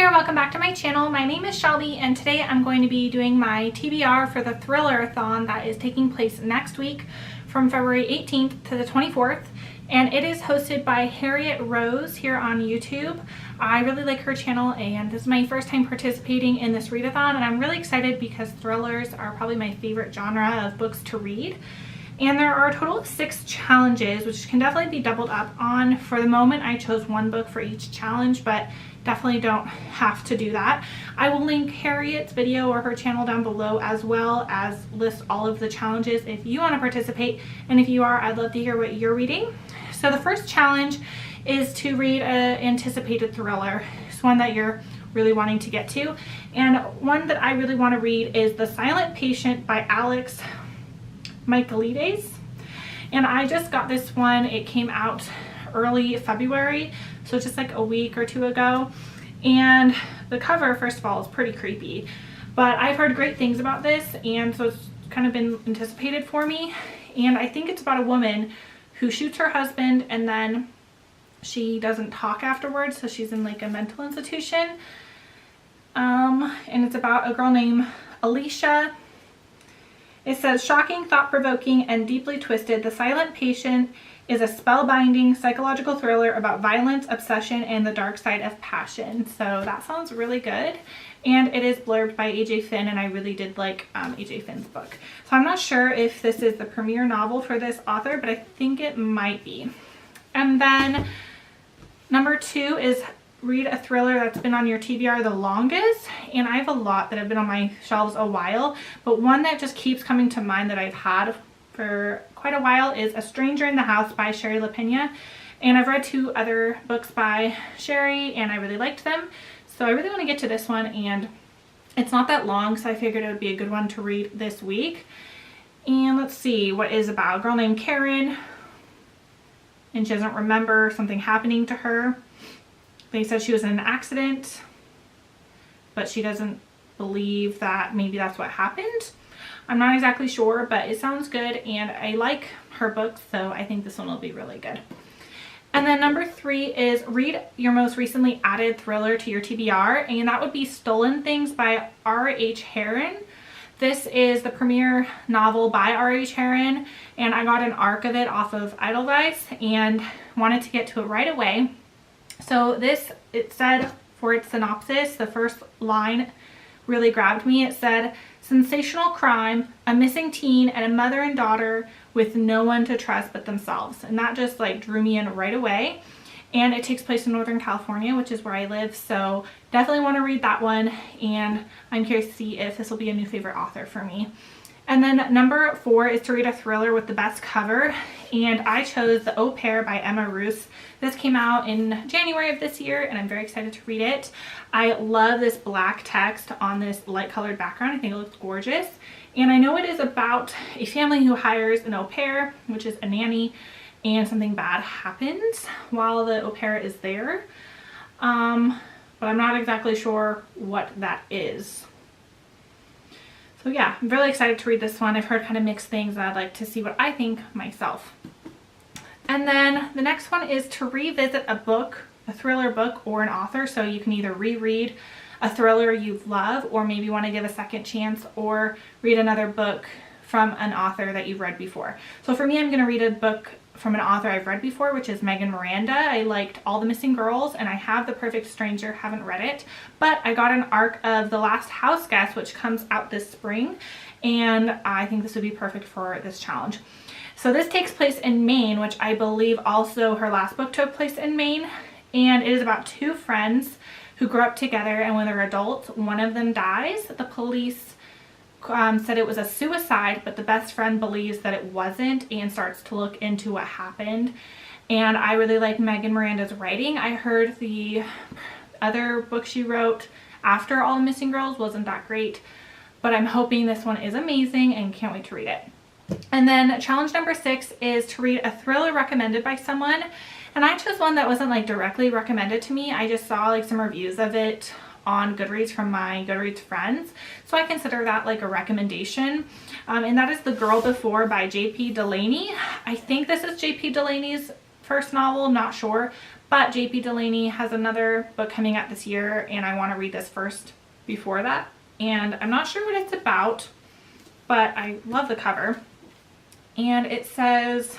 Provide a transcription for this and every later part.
there, welcome back to my channel. My name is Shelby and today I'm going to be doing my TBR for the Thriller-a-thon that is taking place next week from February 18th to the 24th, and it is hosted by Harriet Rose here on YouTube. I really like her channel and this is my first time participating in this readathon, and I'm really excited because thrillers are probably my favorite genre of books to read. And there are a total of 6 challenges, which can definitely be doubled up on. For the moment, I chose one book for each challenge, but definitely don't have to do that. I will link Harriet's video or her channel down below, as well as list all of the challenges if you want to participate. And if you are, I'd love to hear what you're reading. So the first challenge is to read an anticipated thriller. It's one that you're really wanting to get to. And one that I really want to read is The Silent Patient by Alex Michaelides, and I just got this one. It came out early February, so just like a week or two ago, and the cover, first of all, is pretty creepy, but I've heard great things about this, and so it's kind of been anticipated for me. And I think it's about a woman who shoots her husband and then she doesn't talk afterwards, so she's in like a mental institution, and it's about a girl named Alicia. It says, shocking, thought-provoking, and deeply twisted, The Silent Patient is a spellbinding psychological thriller about violence, obsession, and the dark side of passion. So that sounds really good. And it is blurbed by AJ Finn, and I really did like AJ Finn's book. So I'm not sure if this is the premiere novel for this author, but I think it might be. And then number 2 is read a thriller that's been on your TBR the longest, and I have a lot that have been on my shelves a while, but one that just keeps coming to mind that I've had for quite a while is A Stranger in the House by Sherry LaPena. And I've read 2 other books by Sherry and I really liked them, so I really want to get to this one, and it's not that long, so I figured it would be a good one to read this week. And let's see what it is about. A girl named Karen, and she doesn't remember something happening to her. They said she was in an accident, but she doesn't believe that maybe that's what happened. I'm not exactly sure, but it sounds good, and I like her books, so I think this one will be really good. And then number 3 is read your most recently added thriller to your TBR, and that would be Stolen Things by R.H. Herron. This is the premiere novel by R.H. Herron, and I got an arc of it off of Edelweiss and wanted to get to it right away. So this, it said for its synopsis, the first line really grabbed me. It said, sensational crime, a missing teen, and a mother and daughter with no one to trust but themselves. And that just like drew me in right away. And it takes place in Northern California, which is where I live. So definitely want to read that one. And I'm curious to see if this will be a new favorite author for me. And then number 4 is to read a thriller with the best cover, and I chose The Au Pair by Emma Roos. This came out in January of this year, and I'm very excited to read it. I love this black text on this light colored background. I think it looks gorgeous. And I know it is about a family who hires an au pair, which is a nanny, and something bad happens while the au pair is there. But I'm not exactly sure what that is. So yeah, I'm really excited to read this one. I've heard kind of mixed things, and I'd like to see what I think myself. And then the next one is to revisit a book, a thriller book, or an author. So you can either reread a thriller you love, or maybe want to give a second chance, or read another book from an author that you've read before. So for me, I'm going to read a book from an author I've read before, which is Megan Miranda. I liked All the Missing Girls, and I have The Perfect Stranger, haven't read it, but I got an arc of The Last Houseguest, which comes out this spring, and I think this would be perfect for this challenge. So this takes place in Maine, which I believe also her last book took place in Maine, and it is about 2 friends who grew up together, and when they're adults, one of them dies. The police said it was a suicide, but the best friend believes that it wasn't and starts to look into what happened. And I really like Megan Miranda's writing. I heard the other book she wrote after All the Missing Girls wasn't that great, but I'm hoping this one is amazing and can't wait to read it. And then challenge number 6 is to read a thriller recommended by someone, and I chose one that wasn't like directly recommended to me. I just saw like some reviews of it on Goodreads from my Goodreads friends, so I consider that like a recommendation, and that is The Girl Before by J.P. Delaney. I think this is J.P. Delaney's first novel, not sure, But JP Delaney has another book coming out this year, and I want to read this first before that. And I'm not sure what it's about, but I love the cover. And it says,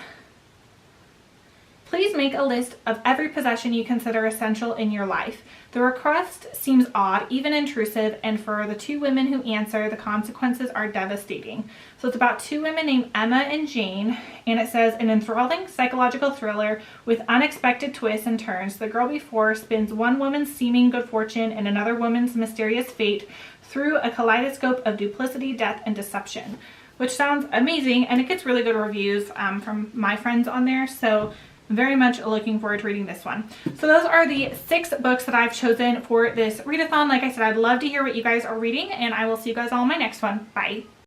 please make a list of every possession you consider essential in your life. The request seems odd, even intrusive, and for the two women who answer, the consequences are devastating. So it's about two women named Emma and Jane, and it says, an enthralling psychological thriller with unexpected twists and turns. The girl before spins one woman's seeming good fortune and another woman's mysterious fate through a kaleidoscope of duplicity, death, and deception, which sounds amazing, and it gets really good reviews from my friends on there. So very much looking forward to reading this one. So those are the 6 books that I've chosen for this readathon. Like I said, I'd love to hear what you guys are reading, and I will see you guys all in my next one. Bye.